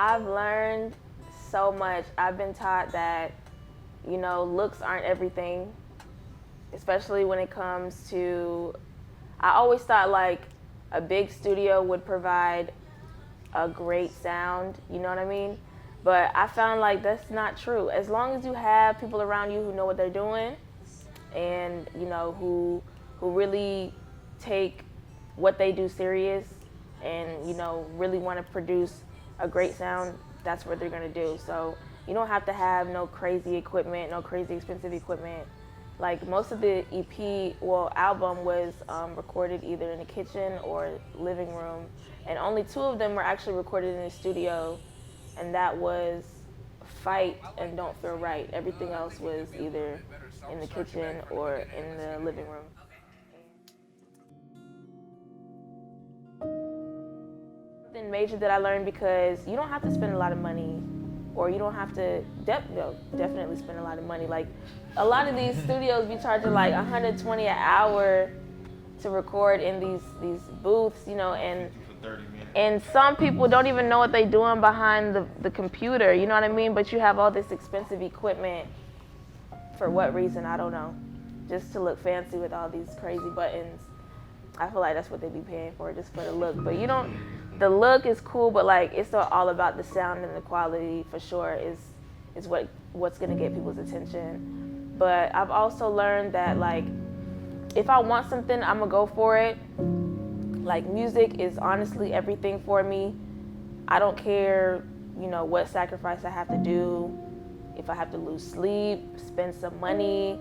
I've learned so much. I've been taught that, you know, looks aren't everything, especially when it comes to, I always thought like a big studio would provide a great sound, you know what I mean? But I found like that's not true. As long as you have people around you who know what they're doing and, you know, who really take what they do serious and, you know, really want to produce a great sound, that's what they're gonna do. So you don't have to have no crazy equipment, no crazy expensive equipment. Like most of the EP, well, album was recorded either in the kitchen or living room, and only 2 of them were actually recorded in the studio, and that was Fight and Don't Feel Right. Everything else was either in the kitchen or in the living room. Something major that I learned, because you don't have to spend a lot of money, or you don't have to definitely spend a lot of money. Like a lot of these studios be charging like $120 an hour to record in these booths, you know, and some people don't even know what they're doing behind the computer, you know what I mean? But you have all this expensive equipment. For what reason, I don't know. Just to look fancy with all these crazy buttons. I feel like that's what they be paying for, just for the look. But you don't, the look is cool, but like it's still all about the sound and the quality for sure is what's gonna get people's attention. But I've also learned that like, if I want something, I'm gonna go for it. Like music is honestly everything for me. I don't care, you know, what sacrifice I have to do. If I have to lose sleep, spend some money,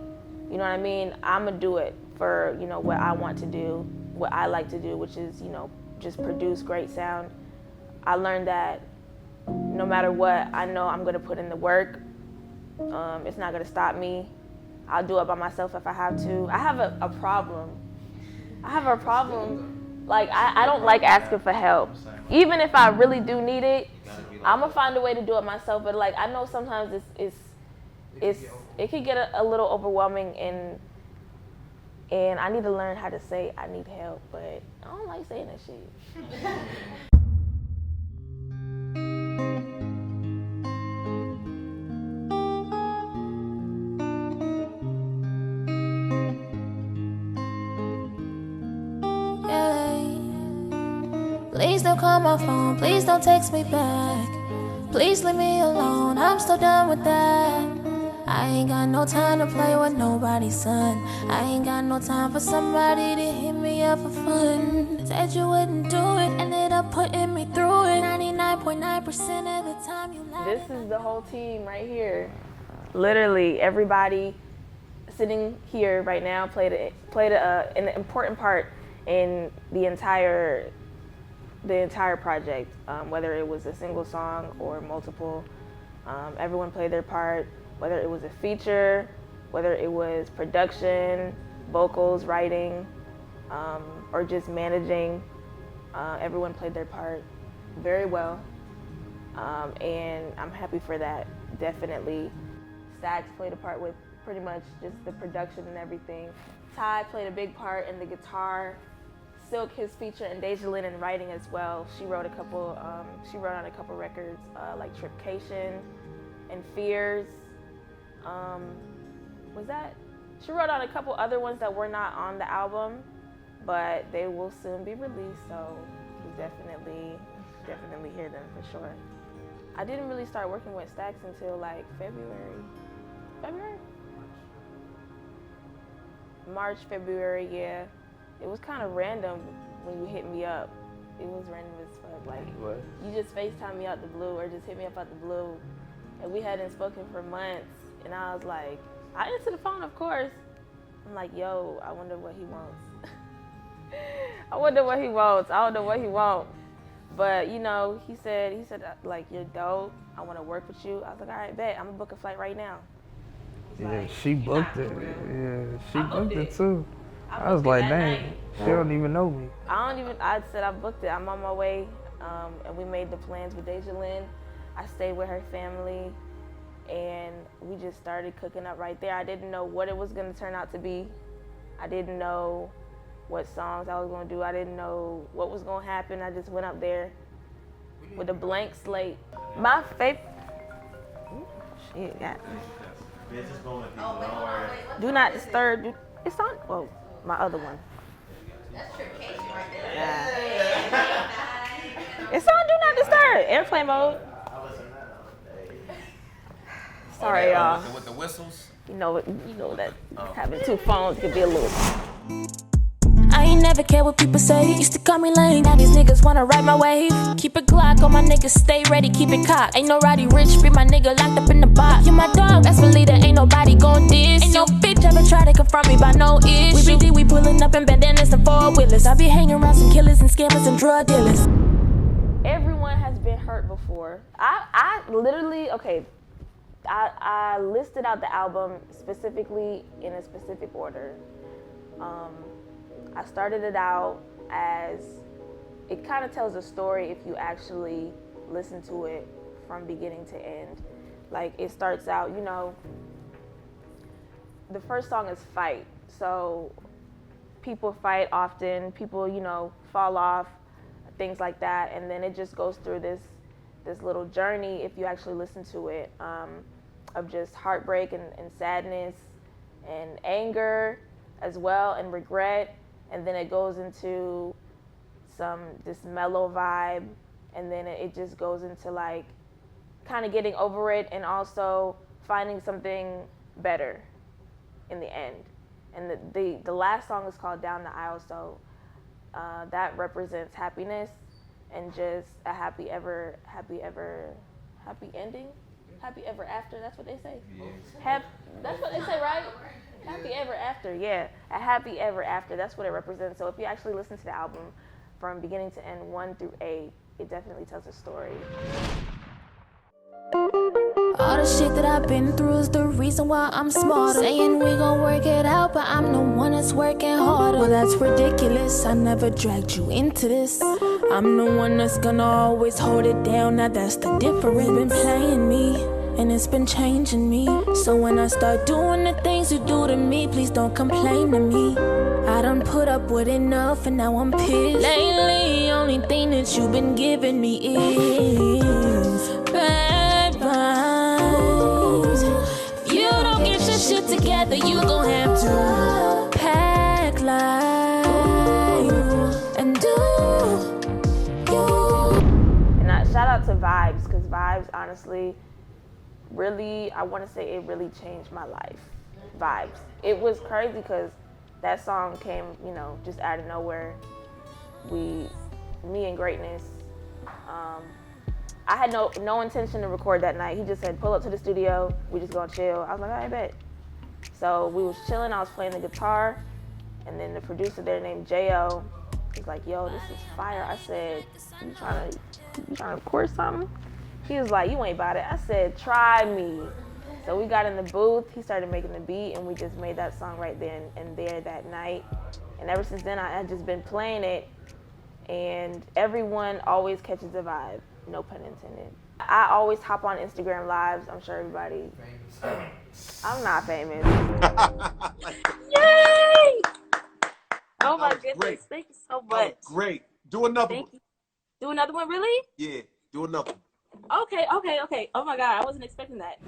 you know what I mean? I'm gonna do it for, you know, what I want to do, what I like to do, which is, you know, just produce great sound. I learned that no matter what, I know I'm gonna put in the work. It's not gonna stop me. I'll do it by myself if I have to. I have a problem. Like, I don't like asking for help. Even if I really do need it, I'm gonna find a way to do it myself. But like, I know sometimes it can get a little overwhelming, and I need to learn how to say I need help, but I don't like saying that shit. Please don't call my phone, please don't text me back. Please leave me alone, I'm so done with that. I ain't got no time to play with nobody's son. I ain't got no time for somebody to hit me up for fun. Said you wouldn't do it, ended up putting me through it. 99.9% of the time you lied. This is the whole team right here. Literally everybody sitting here right now played an important part in the entire project, whether it was a single song or multiple. Everyone played their part, whether it was a feature, whether it was production, vocals, writing, or just managing. Everyone played their part very well, and I'm happy for that, definitely. Stacks played a part with pretty much just the production and everything. Ty played a big part in the guitar. Silk, his feature, and Deja Lynn in writing as well. She wrote on a couple records, like Tripcation and Fears. She wrote on a couple other ones that were not on the album, but they will soon be released, so you definitely hear them for sure. I didn't really start working with Stacks until like March, February, yeah. It was kind of random when you hit me up. It was random as fuck. Like, what? You just FaceTime me out the blue or just hit me up out the blue. And we hadn't spoken for months. And I was like, I answered the phone, of course. I'm like, yo, I wonder what he wants. I wonder what he wants. I don't know what he wants. But, you know, he said, like, you're dope. I want to work with you. I was like, all right, bet. I'm going to book a flight right now. Yeah, she booked it. Yeah, she booked it too. I was like, dang, she don't even know me. I said I booked it. I'm on my way, and we made the plans with Deja Lynn. I stayed with her family, and we just started cooking up right there. I didn't know what it was gonna turn out to be. I didn't know what songs I was gonna do. I didn't know what was gonna happen. I just went up there with a blank slate. My favorite. Shit, yeah. Do Not Disturb. It's on. Well, my other one. That's Triplication right there. Yeah. It's on Do Not Disturb. Airplane mode. Sorry, y'all. With the whistles. You know that having two phones could be a little. I ain't never care what people say. Used to call me lame. Now these niggas wanna ride my wave. Keep a Glock on my niggas, stay ready, keep it cocked. Ain't no Roddy Rich, be my nigga locked up in the box. You my dog, best believe that ain't nobody gon' diss. Ain't no bitch ever try to confront me by no issue. We pulling up in bandanas and four-wheelers. I be hanging around some killers and scammers and drug dealers. Everyone has been hurt before. I literally, okay, I listed out the album specifically in a specific order. I started it out as, it kind of tells a story if you actually listen to it from beginning to end. Like, it starts out, you know, the first song is Fight. So people fight often, people, you know, fall off, things like that. And then it just goes through this little journey, if you actually listen to it, of just heartbreak and sadness and anger as well, and regret. And then it goes into this mellow vibe, and then it just goes into like kind of getting over it and also finding something better in the end. And the last song is called Down the Aisle, so that represents happiness and just a happy ending, happy ever after. That's what they say. Yeah. That's what they say, right? Happy ever after, yeah. A happy ever after, that's what it represents. So if you actually listen to the album from beginning to end, 1 through 8, it definitely tells a story. All the shit that I've been through is the reason why I'm smarter. Saying we gon' work it out, but I'm the one that's working harder. Well, that's ridiculous, I never dragged you into this. I'm the one that's gonna always hold it down, now that's the difference. You've been playing me, and it's been changing me. So when I start doing the things you do to me, please don't complain to me. I done put up with enough and now I'm pissed. Lately, only thing that you've been giving me is bad vibes. If you don't get your shit together, you gon' have to pack like and do you. And shout out to Vibes, because Vibes, honestly, really, I want to say it really changed my life. Vibes. It was crazy because that song came, you know, just out of nowhere. Me and Greatness. I had no intention to record that night. He just said, pull up to the studio, we just gonna chill. I was like, all right, bet. So we was chilling, I was playing the guitar, and then the producer there named J.O. was like, yo, this is fire. I said, you trying to record something? He was like, you ain't about it. I said, try me. So we got in the booth, he started making the beat, and we just made that song right then and there that night. And ever since then, I had just been playing it, and everyone always catches the vibe, no pun intended. I always hop on Instagram Lives, I'm sure everybody. Famous. I'm not famous. Yay! Oh my goodness, great. Thank you so much. Great. Do another Thank one. you. Do another one, really? Yeah, do another one. Okay. Oh my God, I wasn't expecting that.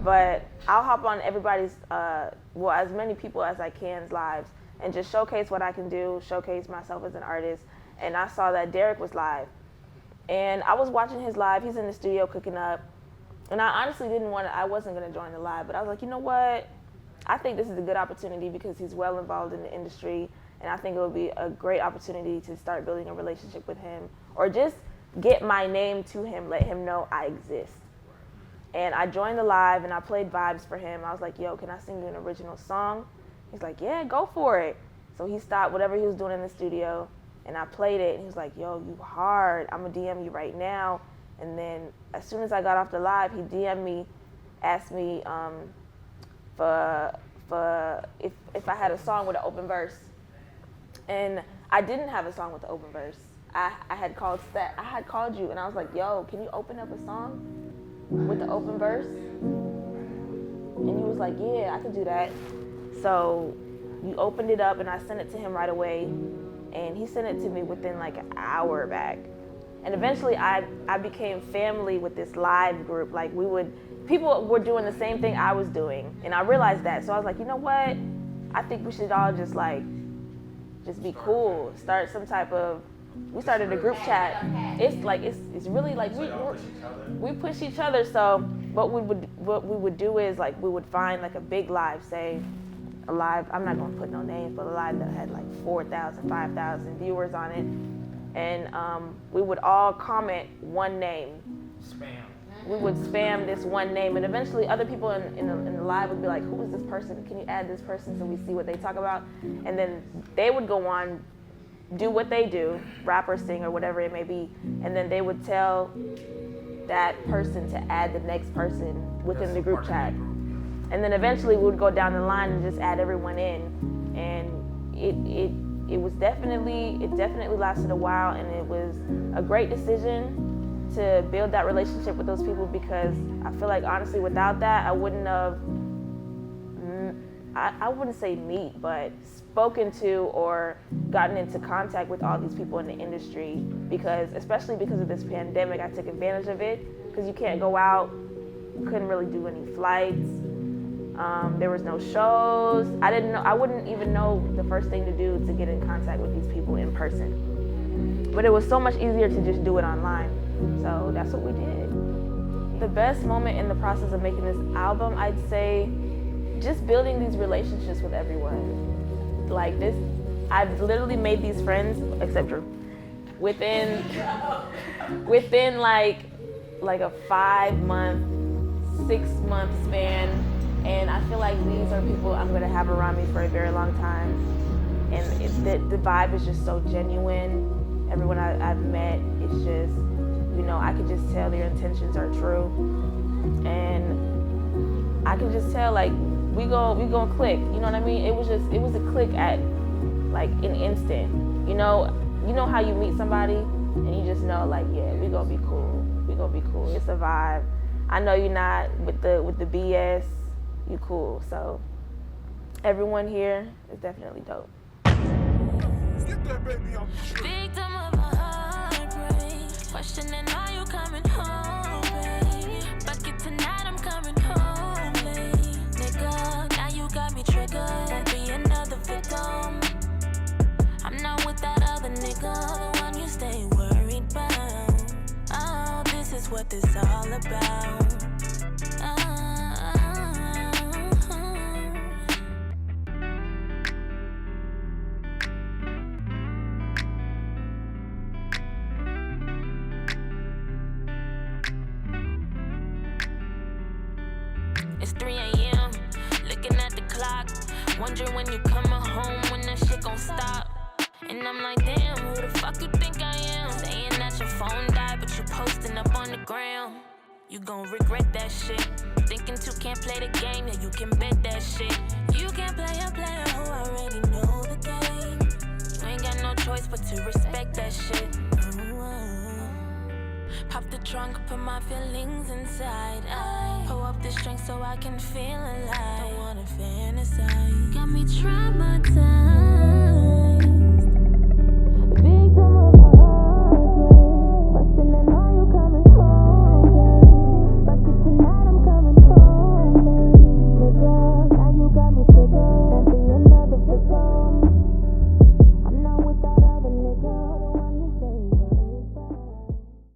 But I'll hop on everybody's, as many people as I can's lives and just showcase what I can do, showcase myself as an artist. And I saw that Derek was live. And I was watching his live, he's in the studio cooking up. And I honestly I wasn't gonna join the live, but I was like, you know what? I think this is a good opportunity because he's well involved in the industry. And I think it would be a great opportunity to start building a relationship with him or just get my name to him, let him know I exist. And I joined the live and I played Vibes for him. I was like, yo, can I sing you an original song? He's like, yeah, go for it. So he stopped whatever he was doing in the studio and I played it. And he was like, yo, you hard. I'm gonna DM you right now. And then as soon as I got off the live, he DM'd me, asked me for if I had a song with an open verse. And I didn't have a song with the open verse. I had called you and I was like, yo, can you open up a song with the open verse? And he was like, yeah, I could do that. So you opened it up and I sent it to him right away. And he sent it to me within like an hour back. And eventually I became family with this live group. Like people were doing the same thing I was doing. And I realized that. So I was like, you know what? I think we should all just be cool. Start some type of, we started a group chat. It's like, it's really like we push each other. So what we would do is like, we would find like a big live, say a live, I'm not gonna put no names, but a live that had like 4,000, 5,000 viewers on it. And we would all comment one name. Spam. We would spam this one name, and eventually other people in the live would be like, who is this person? Can you add this person so we see what they talk about? And then they would go on, do what they do, rap or sing or whatever it may be, and then they would tell that person to add the next person within the group chat. And then eventually we would go down the line and just add everyone in. And it definitely lasted a while, and it was a great decision to build that relationship with those people, because I feel like honestly without that I wouldn't have, I wouldn't say meet, but spoken to or gotten into contact with all these people in the industry, because especially because of this pandemic I took advantage of it, because you can't go out, couldn't really do any flights, there was no shows. I wouldn't even know the first thing to do to get in contact with these people in person. But it was so much easier to just do it online. So that's what we did. The best moment in the process of making this album, I'd say just building these relationships with everyone. Like this, I've literally made these friends, except Drew, within like a 5-month, 6-month span. And I feel like these are people I'm gonna have around me for a very long time. And the vibe is just so genuine. Everyone I've met, it's just, you know, I can just tell their intentions are true. And I can just tell, like, we gonna click, you know what I mean? It was a click at, like, an instant. You know how you meet somebody and you just know, like, yeah, we gonna be cool. It's a vibe. I know you're not with the BS, you cool. So everyone here is definitely dope. Get that baby off the street. Victim of a heartbreak, questioning, are you coming home, babe? Bucket tonight, I'm coming home, babe. Nigga, now you got me triggered. Won't be another victim. I'm not with that other nigga, the one you stay worried about. Oh, this is what this all about. It's 3 a.m., looking at the clock, wondering when you coming home, when that shit gon' stop. And I'm like, damn, who the fuck you think I am? Saying that your phone died, but you posting up on the ground. You gon' regret that shit. Thinking two can't play the game, yeah, you can bet that shit. You can't play a player who already know the game. You ain't got no choice but to respect that shit. Pop the trunk, put my feelings inside. I pull up the string so I can feel alive. Don't wanna fantasize. Got me traumatized.